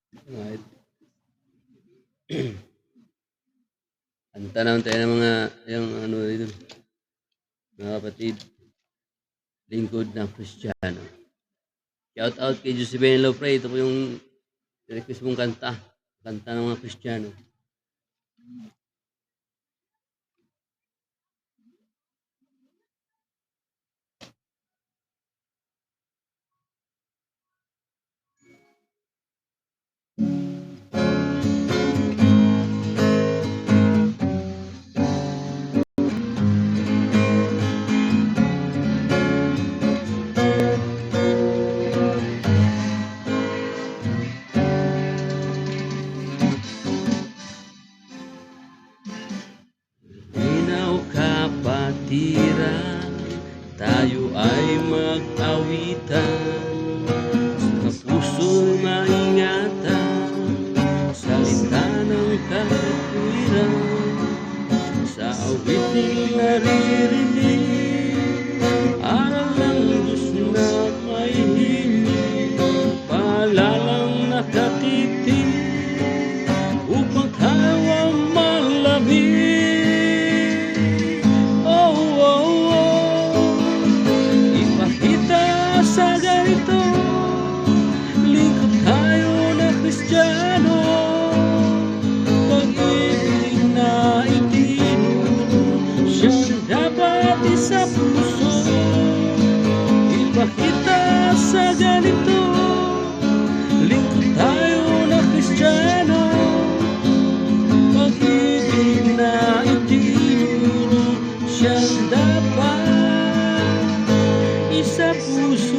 Right. Kanta naman tayo ng mga, yung ano dito, mga kapatid, lingkod ng Kristiyano. Shout out kay Josephine Lopre, ito po yung request mong kanta, kanta ng mga Kristiyano. Inaw kapatiran, tayo ay mag-awitan, sa puso'y maingatan, salita ng katwiran, sa awiting naririnig, aral ng Diyos na may hiling, paalalang nakatitig, upang tayo ang malamig. Ipakita sa ganito, lingkod tayo na Kristiyano, pag-ibig na itinuro, siyang dapat isa puso. Ipakita sa ganito, lingkod tayo na Kristiyano, pag-ibig na itinuro, siyang dapat isa puso.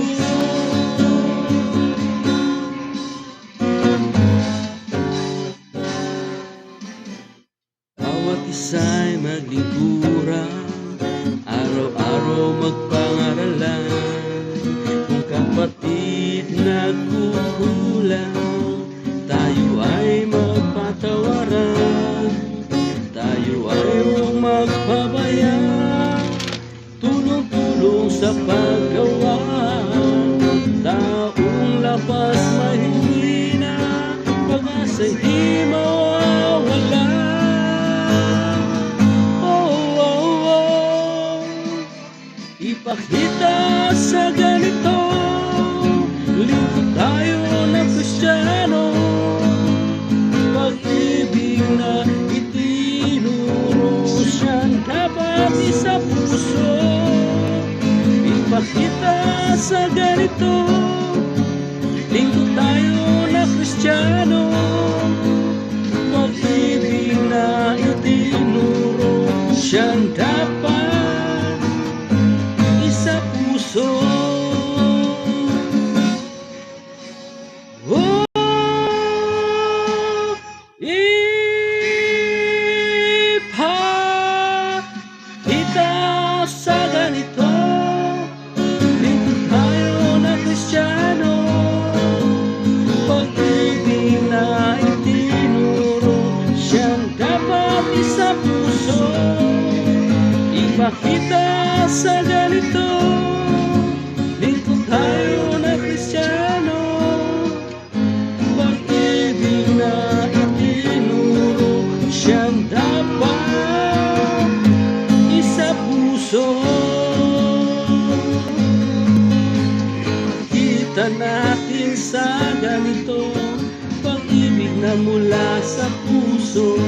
Bawat isa'y maglingkuran, araw-araw magpangaralan, kung kapatid nagkukulang, tayo ay magpatawaran, tayo ay huwag magpabaya, tulong-tulong sa paggawa, taong lapas mahihina, pag-asa'y di mawawala. Ipakita sa ganito, lingkod tayo na Kristiyano, pag-ibig na itinuro, siyang dapat isa puso. Ipakita sa ganito, lingkod tayo na Kristiyano, pag-ibig na itinuro, siyang dapat isa puso. Oh, ipakita sa ganito, lingkod tayo na Kristiyano, pag-ibig na itinuro, siyang dapat isa puso. Ipakita sa ganito, lingkod tayo na Kristiyano, pag-ibig na itinuro, siyang dapat isa puso. Kita natin sa ganito, pag-ibig na mula sa puso,